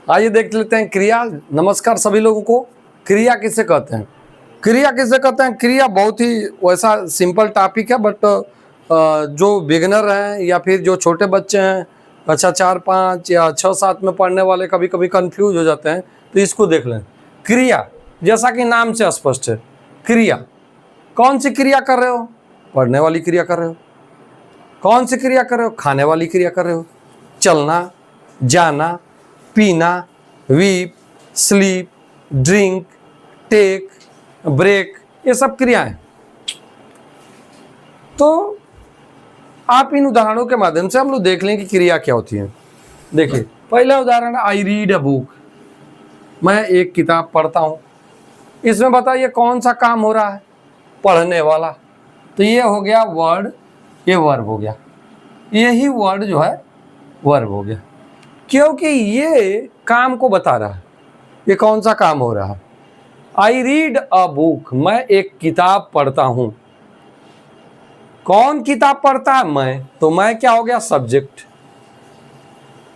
आइए देख लेते हैं क्रिया। नमस्कार सभी लोगों को। क्रिया किसे कहते हैं? क्रिया किसे कहते हैं? क्रिया बहुत ही वैसा सिंपल टॉपिक है, बट जो बिगिनर हैं या फिर जो छोटे बच्चे हैं, अच्छा 4-5 या 6-7 में पढ़ने वाले कभी कभी कंफ्यूज हो जाते हैं, तो इसको देख लें। क्रिया, जैसा कि नाम से स्पष्ट है, क्रिया। कौन सी क्रिया कर रहे हो? पढ़ने वाली क्रिया कर रहे हो। कौन सी क्रिया कर रहे हो? खाने वाली क्रिया कर रहे हो। चलना, जाना, पीना, weep, sleep, drink, take, break, ये सब क्रियाएं। तो आप इन उदाहरणों के माध्यम से हम लोग देख लें कि क्रिया क्या होती है। देखिए, पहला उदाहरण, आई रीड अ बुक। मैं एक किताब पढ़ता हूं। इसमें बताइए कौन सा काम हो रहा है? पढ़ने वाला। तो ये हो गया वर्ड, ये वर्ब हो गया। यही वर्ड जो है वर्ब हो गया, क्योंकि ये काम को बता रहा है। ये कौन सा काम हो रहा है? आई रीड अ बुक, मैं एक किताब पढ़ता हूं। कौन किताब पढ़ता है? मैं। तो मैं क्या हो गया? सब्जेक्ट।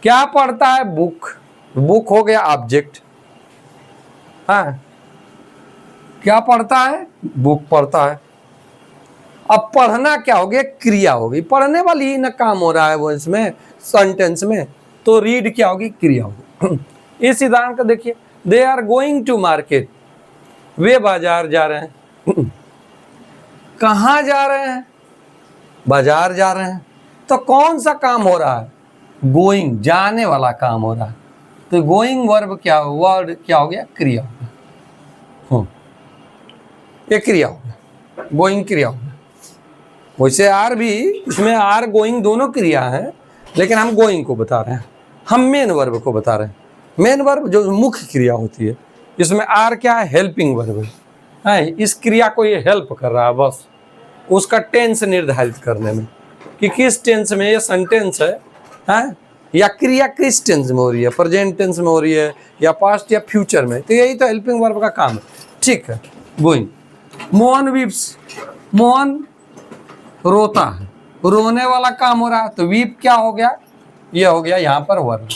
क्या पढ़ता है? बुक। बुक हो गया ऑब्जेक्ट। हाँ, क्या पढ़ता है? बुक पढ़ता है। अब पढ़ना क्या हो गया? क्रिया हो गई। पढ़ने वाली ही ना काम हो रहा है वो इसमें सेंटेंस में, तो रीड क्या होगी? क्रिया होगी। इस उदाहरण को देखिए, they are going to market, वे बाजार जा रहे हैं। कहाँ जा रहे हैं? बाजार जा रहे हैं। तो कौन सा काम हो रहा है? गोइंग, जाने वाला काम हो रहा है। तो गोइंग वर्ब क्या, वर्ड क्या हो गया? क्रिया हो गया। ये क्रिया हो गया, गोइंग क्रिया हो गया। वैसे आर भी, इसमें आर गोइंग दोनों क्रिया है, लेकिन हम गोइंग को बता रहे हैं, हम मेन वर्ब को बता रहे हैं। मेन वर्ब जो मुख्य क्रिया होती है, इसमें आर क्या है? हेल्पिंग वर्ब है। इस क्रिया को ये हेल्प कर रहा है, बस उसका टेंस निर्धारित करने में कि किस टेंस में ये सेंटेंस है, या क्रिया किस टेंस में हो रही है, प्रेजेंट टेंस में हो रही है या पास्ट या फ्यूचर में। तो यही तो हेल्पिंग वर्ब का काम है। ठीक है, गोइंग। मोहन वीप्स, मोहन रोता है, रोने वाला काम हो रहा है, तो वीप क्या हो गया? ये हो गया यहां पर verb.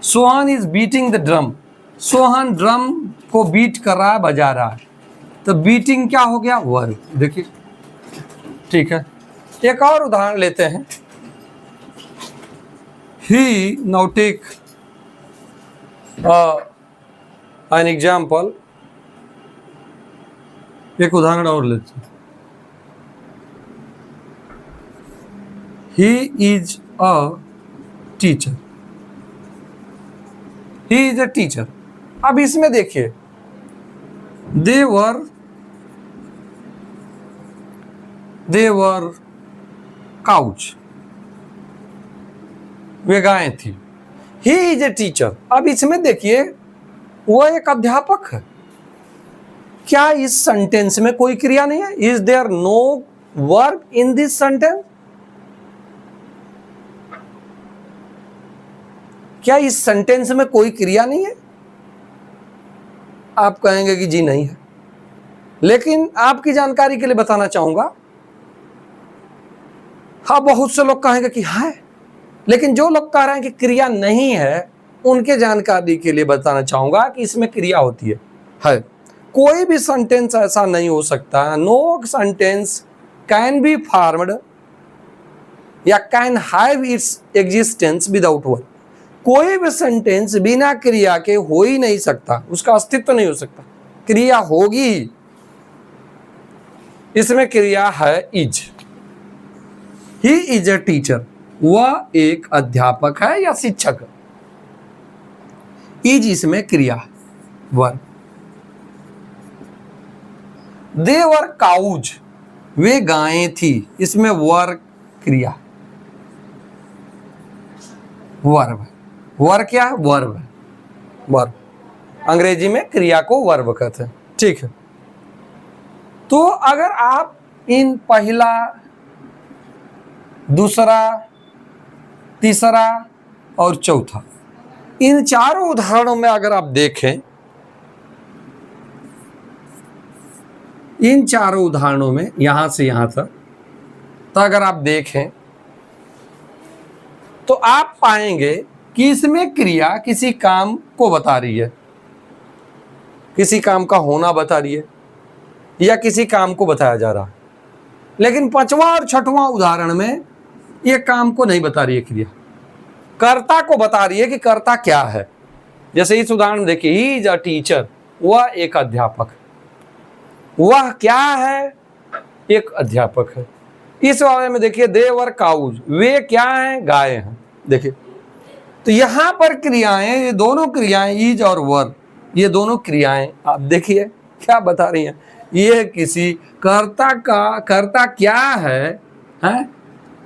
Sohan is beating the drum, Sohan drum को बीट कर रहा है, बजा रहा है, तो बीटिंग क्या हो गया? वर्ब। देखिए, ठीक है। एक और उदाहरण लेते हैं। ही, नाउ टेक एन एग्जाम्पल। एक उदाहरण और लेते हैं। He is a teacher, he is a teacher. अब इसमें देखिए, दे वर काउच, वे गायें थी। He is a teacher. अब इसमें देखिए, वो एक अध्यापक है। क्या इस सेंटेंस में कोई क्रिया नहीं है? Is there no verb in this sentence? क्या इस सेंटेंस में कोई क्रिया नहीं है? आप कहेंगे कि जी नहीं है, लेकिन आपकी जानकारी के लिए बताना चाहूंगा। हाँ, बहुत से लोग कहेंगे कि है, लेकिन जो लोग कह रहे हैं कि क्रिया नहीं है, उनके जानकारी के लिए बताना चाहूंगा कि इसमें क्रिया होती है। कोई भी सेंटेंस ऐसा नहीं हो सकता, no sentence can be formed या can have its existence without verb. कोई भी सेंटेंस बिना क्रिया के हो ही नहीं सकता, उसका अस्तित्व नहीं हो सकता, क्रिया होगी। इसमें क्रिया है is. He is a teacher, वह एक अध्यापक है या शिक्षक। इज इसमें क्रिया है, वर्ब। दे वर काउज, वे गायें थी, इसमें वर क्रिया, वर्ब। वर्ब क्या है? वर्ब है, वर्ब। अंग्रेजी में क्रिया को वर्ब कहते हैं। ठीक है, तो अगर आप इन पहला, दूसरा, तीसरा और चौथा, इन चारों उदाहरणों में अगर आप देखें, इन चारों उदाहरणों में यहां से यहां तक, तो अगर आप देखें तो आप पाएंगे कि इसमें क्रिया किसी काम को बता रही है, किसी काम का होना बता रही है या किसी काम को बताया जा रहा है। लेकिन पांचवा और छठवां उदाहरण में ये काम को नहीं बता रही है क्रिया, कर्ता को बता रही है कि कर्ता क्या है। जैसे इस उदाहरण में देखिए, ही इज अ टीचर, वह एक अध्यापक। वह क्या है? एक अध्यापक है। इस वाले में देखिए, दे वर काउज, वे क्या हैं? गाय हैं। देखिए, तो यहां पर क्रियाएं, ये दोनों क्रियाएं इज और वर, ये दोनों क्रियाएं आप देखिए क्या बता रही हैं। ये किसी कर्ता क्या है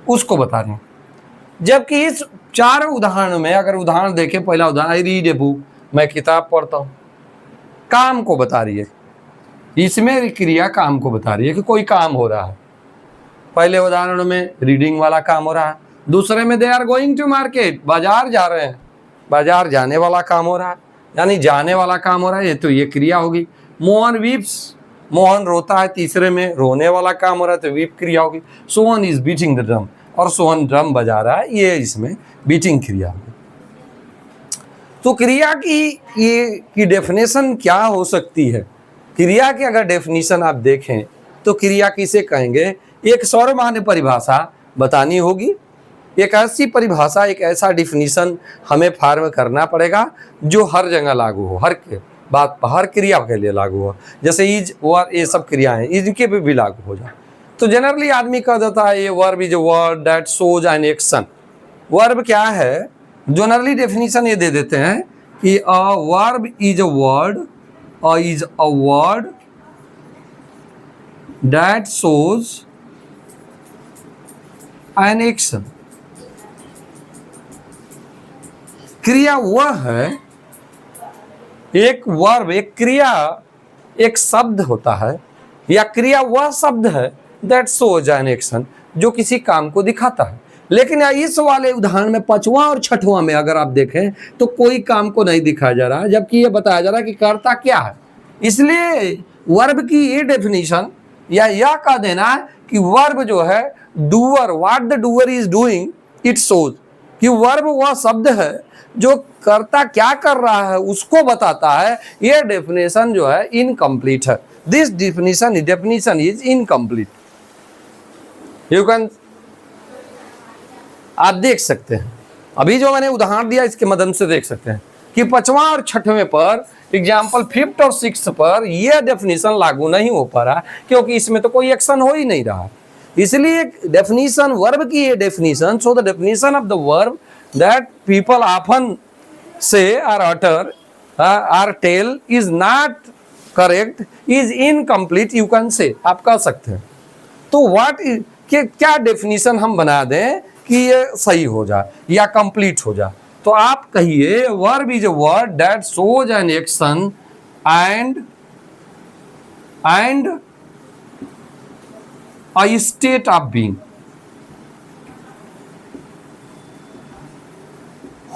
उसको बता रही हैं। जबकि इस चार उदाहरण में अगर उदाहरण देखें, पहला उदाहरण, आई रीड ए बुक, मैं किताब पढ़ता हूं, काम को बता रही है। इसमें क्रिया काम को बता रही है कि कोई काम हो रहा है। पहले उदाहरण में रीडिंग वाला काम हो रहा है, दूसरे में they are going to market, बाजार जा रहे हैं, बाजार जाने वाला काम हो रहा है, यानी जाने वाला काम हो रहा है, ये तो ये क्रिया होगी। मोहन वीप्स, मोहन रोता है, तीसरे में रोने वाला काम हो रहा है तो वीप क्रिया होगी। Sohan is beating the drum, और सोहन ड्रम बजा रहा है, ये इसमें बीटिंग क्रिया होगी। तो क्रिया की डेफिनेशन क्या हो सकती है? क्रिया की अगर डेफिनेशन आप देखें तो क्रिया किसे कहेंगे? एक सर्वमान्य परिभाषा बतानी होगी, एक ऐसी परिभाषा, एक ऐसा डिफिनीशन हमें फॉर्म करना पड़ेगा जो हर जगह लागू हो, हर बात पर, हर क्रिया के लिए लागू हो। जैसे इज, वर, ये सब क्रियाएं इनके पे भी लागू हो जाए। तो जनरली आदमी कह देता है ये verb is a word that shows an action. Verb क्या है? जनरली डेफिनेशन ये दे देते हैं कि अ verb is a word, is a word that shows an action। क्रिया वह है, एक वर्ब, एक क्रिया, एक शब्द होता है, या क्रिया वह शब्द है that shows an action, जो किसी काम को दिखाता है। लेकिन इस वाले उदाहरण में पांचवा और छठवां में अगर आप देखें तो कोई काम को नहीं दिखाया जा रहा है, जबकि ये बताया जा रहा है कि कर्ता क्या है। इसलिए वर्ब की ये डेफिनेशन या यह कह देना है कि वर्ब जो है doer, what the doer is doing, it shows, कि वर्ब वह शब्द है जो कर्ता क्या कर रहा है उसको बताता है। यह डेफिनेशन जो है इनकम्प्लीट है। This definition is incomplete. You can, आप देख सकते हैं, अभी जो मैंने उदाहरण दिया इसके मदद से देख सकते हैं कि पांचवा और छठवें पर, एग्जाम्पल फिफ्थ और सिक्स्थ पर यह डेफिनेशन लागू नहीं हो पा रहा, क्योंकि इसमें तो कोई एक्शन हो ही नहीं रहा। इसलिए डेफिनेशन, वर्ब की ये definition, so the definition of the verb that people often say or utter or tell is not correct, is incomplete, you can say, आप कह सकते हैं। तो व्हाट क्या डेफिनेशन हम बना दें कि ये सही हो जाए या कंप्लीट हो जाए? तो आप कहिए verb is a word that shows an action and a state of being.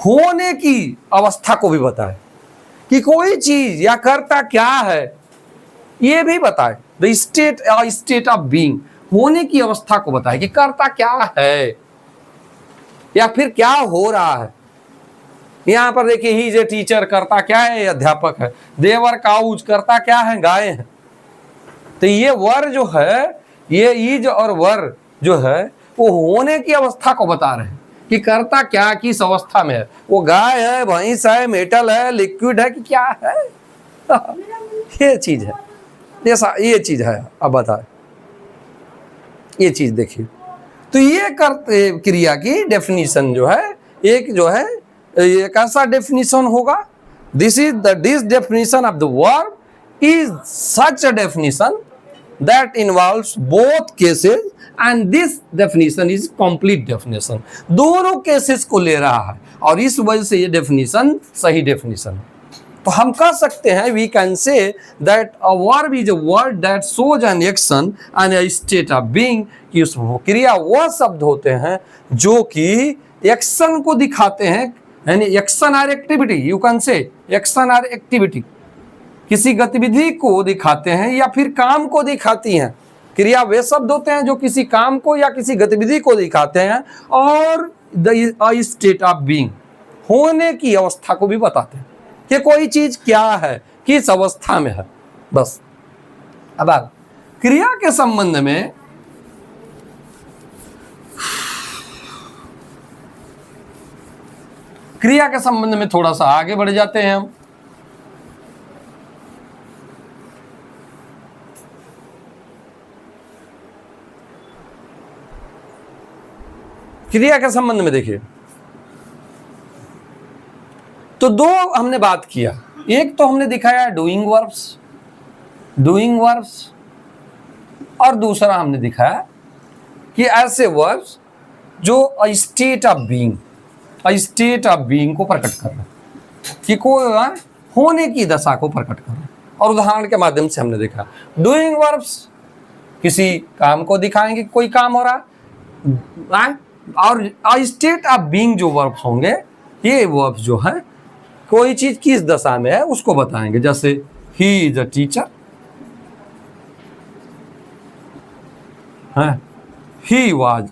होने की अवस्था को भी बताए कि कोई चीज या कर्ता क्या है, ये भी बताए। द स्टेट ऑफ बीइंग, होने की अवस्था को बताए कि कर्ता क्या है या फिर क्या हो रहा है। यहां पर देखिए, ही इज ए टीचर, करता क्या है? अध्यापक है। देवर काउज, करता क्या है? गाय है। तो ये वर जो है, ये इज और वर जो है वो होने की अवस्था को बता रहे हैं कि करता क्या, किस अवस्था में है। वो गाय है, भैंस है, मेटल है, लिक्विड है, कि क्या है? ये चीज है, जैसा ये चीज है। अब बताए, ये चीज देखिए। तो ये क्रिया की डेफिनेशन जो है, एक जो है एक ऐसा डेफिनेशन होगा, this definition of the verb is such a definition that involves both cases and this definition is complete definition. दोनों केसेस को ले रहा है और इस वजह से ये डेफिनेशन सही डेफिनेशन है। तो हम कह सकते हैं, we can say that a verb is a word that shows an action and a state of being, कि उस क्रिया वह शब्द होते हैं जो कि एक्शन को दिखाते हैं, यानी action or activity, you can say action or activity, किसी गतिविधि को दिखाते हैं या फिर काम को दिखाती हैं। क्रिया वे शब्द होते हैं जो किसी काम को या किसी गतिविधि को दिखाते हैं, और द स्टेट ऑफ बीइंग, होने की अवस्था को भी बताते हैं कि कोई चीज क्या है, किस अवस्था में है। बस अब क्रिया के संबंध में थोड़ा सा आगे बढ़ जाते हैं हम। क्रिया के संबंध में देखिए तो दो हमने बात किया। एक तो हमने दिखाया डूइंग वर्ब्स, और दूसरा हमने दिखाया कि ऐसे वर्ब्स जो स्टेट ऑफ बीइंग को प्रकट कर रहे हैं, कि कोई होने की दशा को प्रकट कर रहे हैं। और उदाहरण के माध्यम से हमने देखा डूइंग वर्ब्स किसी काम को दिखाएंगे, कोई काम हो रहा है, और स्टेट ऑफ बीइंग जो वर्ब्स होंगे, ये वर्ब्स जो है कोई चीज किस दशा में है उसको बताएंगे। जैसे he is a teacher, he was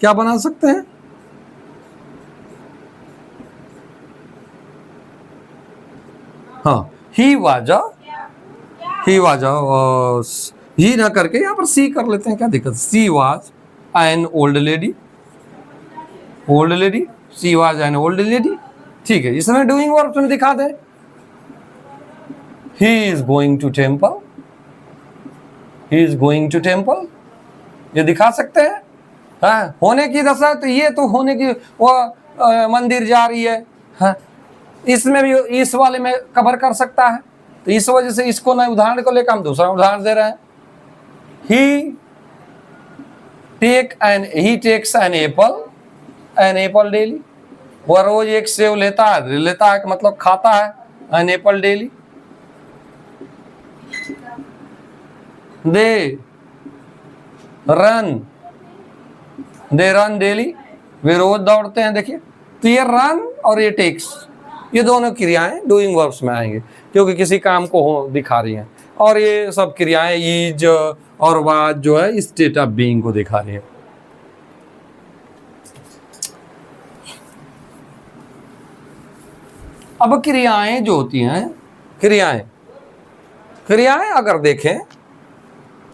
क्या बना सकते हैं? हाँ, ही ना करके यहाँ पर सी कर लेते हैं, क्या दिक्कत? She was an old lady, she was an old lady. ठीक है, इसमें डूइंग वर्ब्स में दिखा दे he is going to temple, ये दिखा सकते हैं। हाँ, होने की दशा, तो ये तो होने की वो मंदिर जा रही है। हाँ, इसमें भी इस वाले में कवर कर सकता है, तो इस वजह से इसको ना उदाहरण को लेकर हम दूसरा उदाहरण दे रहे हैं। He takes an apple daily, वह रोज एक सेव लेता है मतलब खाता है, an apple daily. They run daily, वे रोज दौड़ते हैं। देखिए, तो ये रन और ये टेक्स, ये दोनों क्रियाएं डूइंग वर्ब्स में आएंगे, क्योंकि किसी काम को दिखा रही हैं। और ये सब क्रियाएं इज और वाज जो है स्टेट ऑफ बीइंग को दिखा रही है। अब क्रियाएं जो होती हैं, क्रियाएं अगर देखें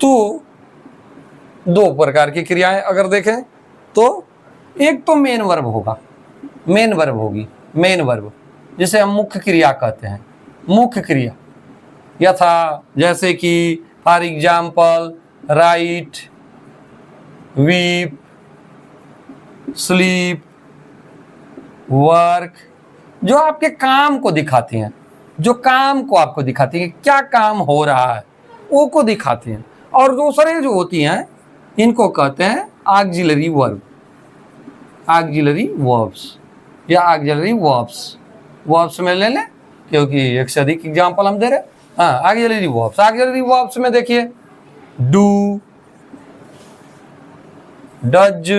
तो दो प्रकार की क्रियाएं अगर देखें तो एक तो मेन वर्ब होगी, जिसे हम मुख्य क्रिया कहते हैं। मुख्य क्रिया यथा जैसे कि for example right, weep, sleep, work, जो आपके काम को दिखाती हैं, जो काम को आपको दिखाती है, क्या काम हो रहा है वो को दिखाती हैं। और दूसरे जो होती हैं इनको कहते हैं ऑक्सिलरी वर्ब्स में ले लें, क्योंकि एक से अधिक एग्जाम्पल हम दे रहे हैं। हाँ, ऑक्सिलरी वर्ब्स में देखिए do, does,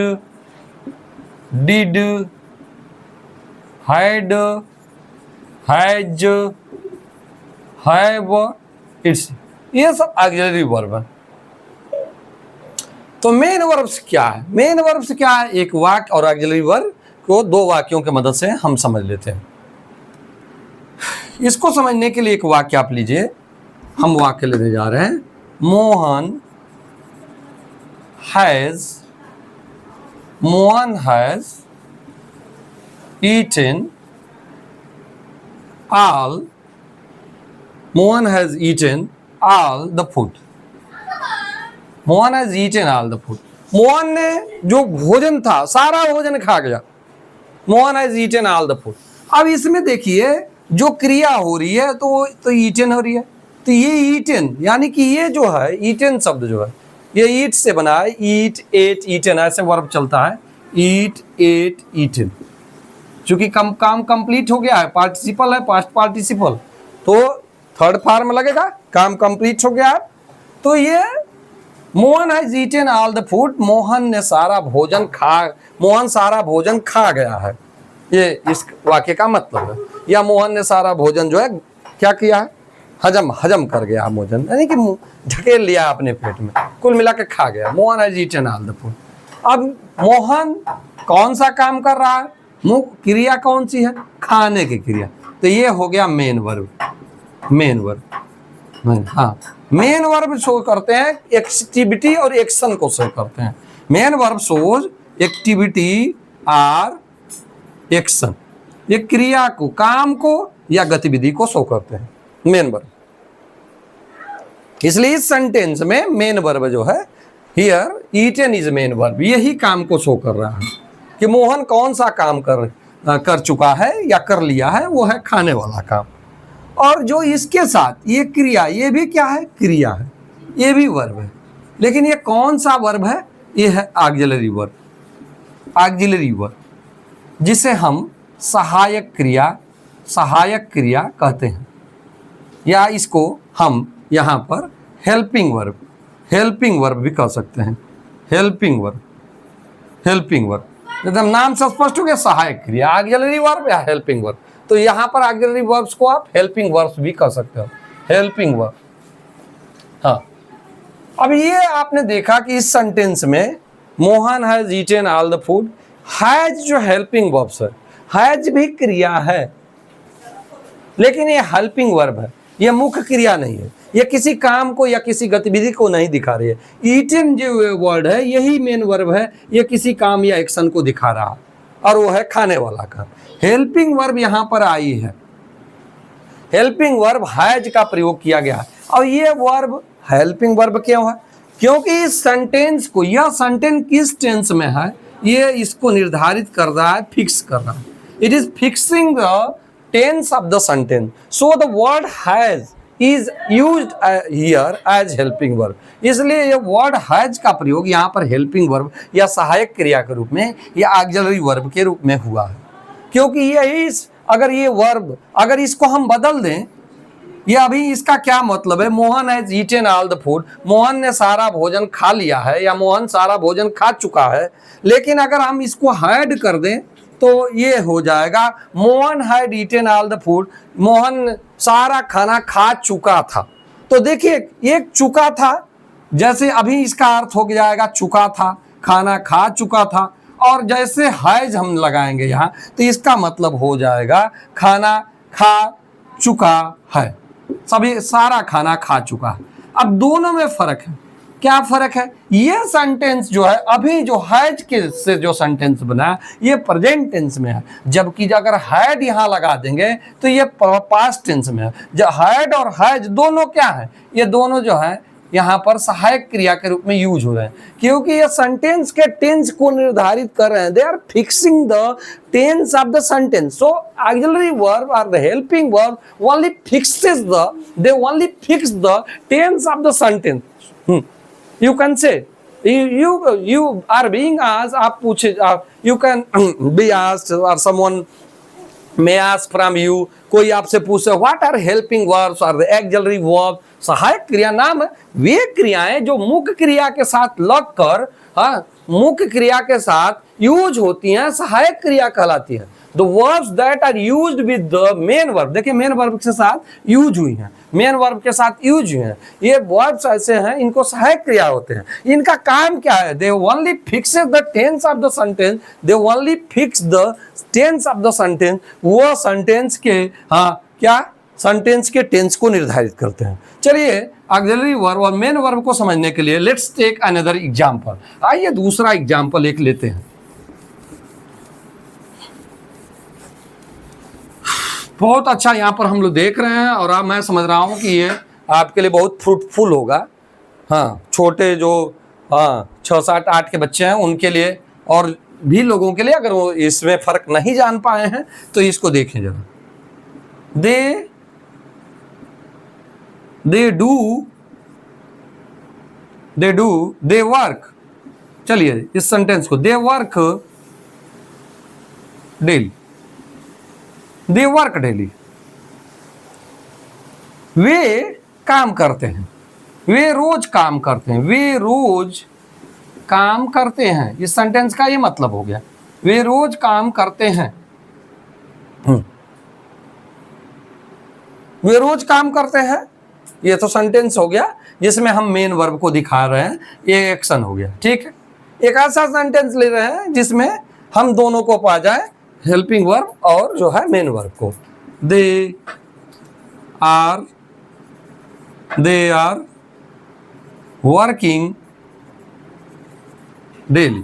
did, had, has, have, it's, ये सब ऑक्सिलरी वर्ब है। तो मेन वर्ब्स क्या है? एक वाक्य और ऑक्सिलरी वर्ब को दो वाक्यों के मदद से हम समझ लेते हैं। इसको समझने के लिए एक वाक्य आप लीजिए, हम वाक्य लेने जा रहे हैं। Mohan has eaten all the food। Mohan ने जो भोजन था सारा भोजन खा गया। Mohan has eaten all the food. अब इसमें देखिए जो क्रिया हो रही है तो ईटन हो रही है, तो ये ईटन यानी कि ये जो है ईटन शब्द जो है ये ईट से बना है। ईट, एट, ईटन ऐसे वर्ब चलता है। Eat, ate, eaten. चूंकि काम कंप्लीट हो गया है, पार्टिसिपल है, पास्ट पार्टिसिपल, तो थर्ड फॉर्म लगेगा। काम कंप्लीट हो गया है, तो ये Mohan has eaten all the food, Mohan सारा भोजन खा गया है। ये इस वाक्य का मतलब है। या मोहन ने सारा भोजन जो है क्या किया है, हजम कर गया भोजन, यानी कि ढकेल लिया अपने पेट में। कुल मिला के खा गया। Mohan has eaten all the food. अब मोहन कौन सा काम कर रहा है, मुख्य क्रिया कौन सी है, खाने की क्रिया, तो ये हो गया मेन वर्ब। मेन वर्ब, हाँ मेन वर्ब शो करते हैं एक्टिविटी और एक्शन को शो करते हैं। मेन वर्ब शोज एक्टिविटी और एक्शन, ये क्रिया को, काम को या गतिविधि को शो करते हैं मेन वर्ब। इसलिए इस सेंटेंस में मेन वर्ब जो है here eaten is main verb, यही काम को शो कर रहा है कि मोहन कौन सा काम कर चुका है या कर लिया है, वो है खाने वाला काम। और जो इसके साथ ये क्रिया, ये भी क्या है, क्रिया है, ये भी वर्ब है, लेकिन ये कौन सा वर्ब है, ये है ऑक्सिलरी वर्ब। ऑक्सिलरी वर्ब जिसे हम सहायक क्रिया कहते हैं, या इसको हम यहाँ पर हेल्पिंग वर्ब भी कह सकते हैं। हेल्पिंग वर्ब एकदम नाम से स्पष्ट हो गया, सहायक क्रिया, ऑक्सिलरी वर्ब या हेल्पिंग वर्ब। तो यहाँ पर ऑक्सिलरी वर्ब्स को आप हेल्पिंग वर्ब्स भी कह सकते हो, हेल्पिंग वर्ब। हाँ, अब ये आपने देखा कि इस सेंटेंस में Mohan has eaten all the food, has जो हेल्पिंग वर्ब्स है, हैज भी क्रिया है, लेकिन ये हेल्पिंग वर्ब है, ये मुख्य क्रिया नहीं है, ये किसी काम को या किसी गतिविधि को नहीं दिखा रही है। ईटन जो वर्ड है यही मेन वर्ब है, ये किसी काम या एक्शन को दिखा रहा है, और वो है खाने वाला काम। हेल्पिंग वर्ब यहाँ पर आई है, हेल्पिंग वर्ब हैज का प्रयोग किया गया है। और ये वर्ब हेल्पिंग वर्ब क्यों है, क्योंकि इस सेंटेंस को, यह सेंटेंस किस टेंस में है, ये इसको निर्धारित कर रहा है, फिक्स कर रहा है। It is fixing the tense of the sentence, so the word has is used here as helping verb. इसलिए ये वर्ड हैज का प्रयोग यहाँ पर हेल्पिंग वर्ब या सहायक क्रिया के रूप में या ऑक्सिलरी वर्ब के रूप में हुआ है। क्योंकि ये अगर ये वर्ब, अगर इसको हम बदल दें, ये अभी इसका क्या मतलब है, Mohan has eaten all the food, Mohan ने सारा भोजन खा लिया है या मोहन सारा भोजन खा चुका है। लेकिन अगर हम इसको हैड कर दें तो ये हो जाएगा Mohan had eaten all the food, Mohan सारा खाना खा चुका था। तो देखिए एक चुका था, जैसे अभी इसका अर्थ हो जाएगा चुका था, खाना खा चुका था, और जैसे हैज हम लगाएंगे यहाँ तो इसका मतलब हो जाएगा खाना खा चुका है, सभी सारा खाना खा चुका है। अब दोनों में फर्क है, क्या फर्क है, ये सेंटेंस जो है अभी जो हैज के से जो सेंटेंस बना ये प्रेजेंट टेंस में है, जबकि अगर हैड यहाँ लगा देंगे तो ये पास्ट टेंस में है। जो हैड और हैज दोनों क्या है, ये दोनों जो है यहाँ पर सहायक क्रिया के रूप में यूज हो रहे हैं, क्योंकि ये सेंटेंस के टेंस को निर्धारित कर रहे हैं। They are fixing the tense of the sentence, so auxiliary verb और the helping verb only fixes the, they only fix the tense of the sentence. You can say, you are being asked, आप पूछे, you can be asked or someone may ask from you, कोई आपसे पूछे what are helping verbs or the auxiliary verb, सहायक क्रिया नाम है वे क्रियाएं जो मुख्य क्रिया के साथ लगकर, हाँ मुख्य क्रिया के साथ यूज होती हैं, सहायक क्रिया कहलाती है। The verbs that are used with the main verb, देखिए मेन वर्ब के साथ यूज हुई हैं, मेन वर्ब के साथ यूज हुए हैं, ये वर्ब्स ऐसे हैं, इनको सहायक क्रिया होते हैं। इनका काम क्या है, they only fixes the tense of the sentence, they only fix the tense of the sentence, वो सेंटेंस के, हाँ क्या, सेंटेंस के टेंस को निर्धारित करते हैं। चलिए ऑक्सिलरी वर्ब और मेन वर्ब को समझने के लिए लेट्स टेक अनदर एग्जांपल। आइए दूसरा एग्जांपल एक लेते हैं। बहुत अच्छा यहाँ पर हम लोग देख रहे हैं, और अब मैं समझ रहा हूँ कि ये आपके लिए बहुत फ्रूटफुल होगा। हाँ छोटे जो 6, 7, 8 के बच्चे हैं उनके लिए, और भी लोगों के लिए, अगर वो इसमें फ़र्क नहीं जान पाए हैं तो इसको देखें जरा। दे वर्क, चलिए इस सेंटेंस को, they work daily, they work daily, वे काम करते हैं, वे रोज काम करते हैं, वे रोज काम करते हैं। इस सेंटेंस का ये मतलब हो गया, वे रोज काम करते हैं, वे रोज काम करते हैं। ये तो सेंटेंस हो गया जिसमें हम मेन वर्ब को दिखा रहे हैं, ये एक्शन हो गया। ठीक है, एक ऐसा सेंटेंस ले रहे हैं जिसमें हम दोनों को पा जाए, हेल्पिंग वर्ब और जो है मेन वर्ब को। दे आर वर्किंग डेली,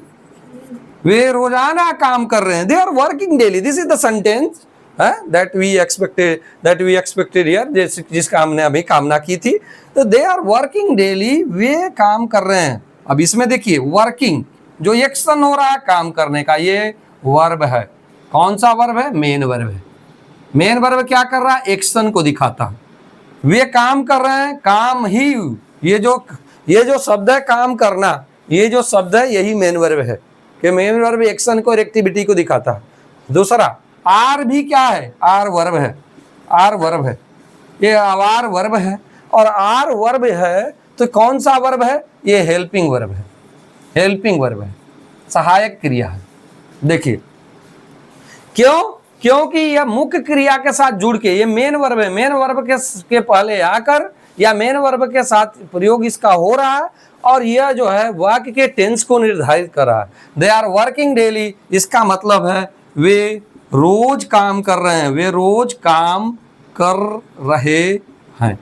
वे रोजाना काम कर रहे हैं। They are working daily, this is the sentence that we expected here, जिसका हमने अभी कामना की थी। तो दे आर वर्किंग डेली, वे काम कर रहे हैं। अब इसमें देखिए वर्किंग जो एक्शन हो रहा है काम करने का, ये वर्ब है। कौन सा वर्ब है? मेन वर्ब है। मेन वर्ब क्या कर रहा है? एक्शन को दिखाता है। वे काम कर रहे हैं, काम ही, ये जो शब्द है काम करना, ये जो शब्द है यही मेन वर्ब है कि मेन वर्ब एक्शन को और एक्टिविटी को दिखाता है। दूसरा आर भी क्या है? आर वर्ब है। आर वर्ब है, ये आर वर्ब है। और आर वर्ब है तो कौन सा वर्ब है? ये हेल्पिंग वर्ब है। हेल्पिंग वर्ब है, सहायक क्रिया है। देखिए क्यों? क्योंकि यह मुख्य क्रिया के साथ जुड़ के, ये मेन वर्ब है, मेन वर्ब के पहले आकर या मेन वर्ब के साथ प्रयोग इसका हो रहा है और यह जो है वाक्य के टेंस को निर्धारित कर रहा है। दे आर वर्किंग डेली, इसका मतलब है वे रोज काम कर रहे हैं। वे रोज काम कर रहे हैं।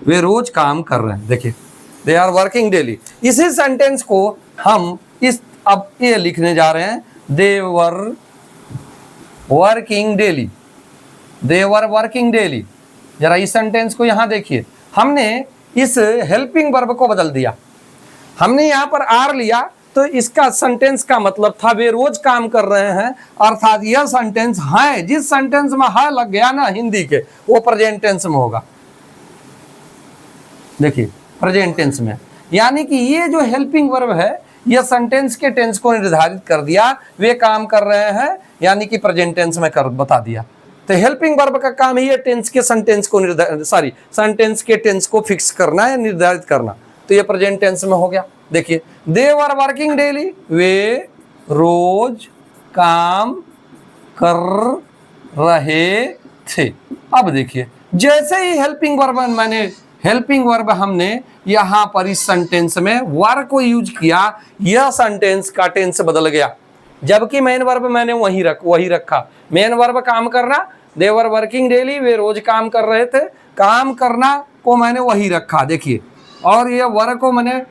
वे रोज काम कर रहे हैं। देखिए दे आर वर्किंग डेली, इसी सेंटेंस को हम अब ये लिखने जा रहे हैं, they were working daily. They were working daily. जरा इस सेंटेंस को यहां देखिए, हमने इस हेल्पिंग वर्ब को बदल दिया। हमने यहां पर आर लिया तो इसका सेंटेंस का मतलब था वे रोज काम कर रहे हैं, अर्थात यह सेंटेंस है, जिस सेंटेंस में है लग गया ना हिंदी के, वो प्रेजेंट टेंस में होगा। देखिए प्रेजेंट टेंस में, यानी कि ये जो हेल्पिंग वर्ब है यह सेंटेंस के टेंस को निर्धारित कर दिया। वे काम कर रहे हैं यानी कि प्रेजेंट टेंस में कर बता दिया। तो हेल्पिंग वर्ब का काम ही है टेंस के सेंटेंस के टेंस को फिक्स करना या निर्धारित करना। तो ये प्रेजेंट टेंस में हो गया। देखिए दे वर वर्किंग डेली, वे रोज काम कर रहे थे। अब देखिए जैसे ही हेल्पिंग वर्ब हमने यहां पर इस सेंटेंस में वर को यूज किया, यह सेंटेंस का टेंस बदल गया। जबकि मेन वर्ब मैंने वही रखा। मेन वर्ब काम करना, दे वर वर्किंग डेली, वे रोज काम कर रहे थे, काम करना को मैंने वही रखा। देखिए, और ये वर को मैंने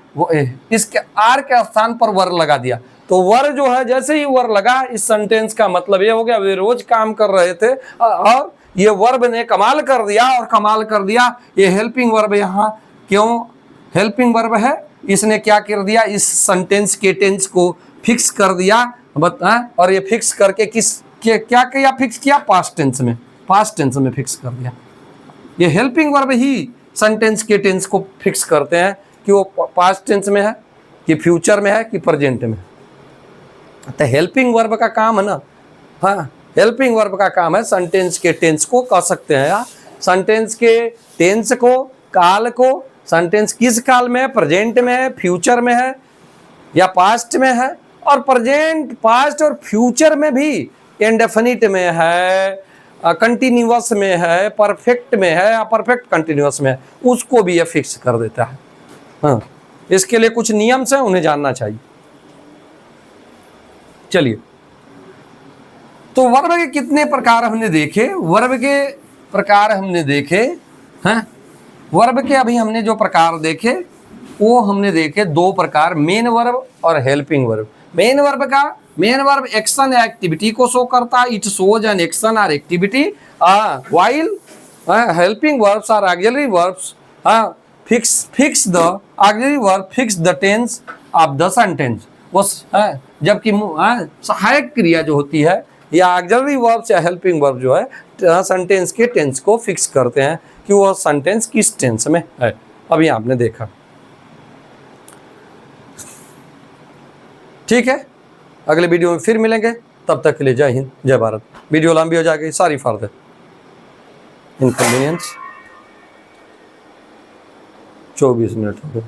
इसके आर के स्थान पर वर लगा दिया। तो वर जो है जैसे ही वर लगा, इस सेंटेंस का मतलब ये हो गया वे रोज काम कर रहे थे। और ये वर्ब ने कमाल कर दिया। ये हेल्पिंग वर्ब यहाँ क्यों हेल्पिंग वर्ब है? इसने क्या कर दिया? इस सेंटेंस के टेंस को फिक्स कर दिया। और ये फिक्स करके क्या किया? फिक्स किया पास्ट टेंस में फिक्स कर दिया। ये हेल्पिंग वर्ब ही सेंटेंस के टेंस को फिक्स करते हैं कि वो पास्ट टेंस में है, कि फ्यूचर में है, कि प्रेजेंट में। तो हेल्पिंग वर्ब का काम है ना, हाँ हेल्पिंग वर्ब का काम है सेंटेंस के टेंस को कह सकते हैं या सेंटेंस के टेंस को, काल को, सेंटेंस किस काल में है, प्रेजेंट में है, फ्यूचर में है या पास्ट में है। और प्रेजेंट, पास्ट और फ्यूचर में भी इंडेफिनिट में है, कंटिन्यूअस में है, परफेक्ट में है या परफेक्ट कंटिन्यूअस में है, उसको भी ये फिक्स कर देता है। हाँ, इसके लिए कुछ नियम्स हैं, उन्हें जानना चाहिए। चलिए, तो वर्ब के कितने प्रकार हमने देखे? वर्ब के अभी हमने जो प्रकार देखे वो हमने देखे दो प्रकार, मेन वर्ब और helping verb. Main verb action या एक्टिविटी को शो करता है, इट शोज एन एक्शन और activity, while helping verbs are auxiliary verbs fix the auxiliary verb fix the tense of the sentence. जबकि सहायक क्रिया जो होती है या ऑक्सिलरी वर्ब्स या हेल्पिंग वर्ब जो है सेंटेंस के टेंस को फिक्स करते हैं कि वो सेंटेंस किस टेंस में है। अभी आपने देखा, ठीक है। अगले वीडियो में फिर मिलेंगे, तब तक के लिए जय हिंद, जय भारत। वीडियो लंबी हो जाएगी, sorry for the inconvenience. 24 minute हो गए।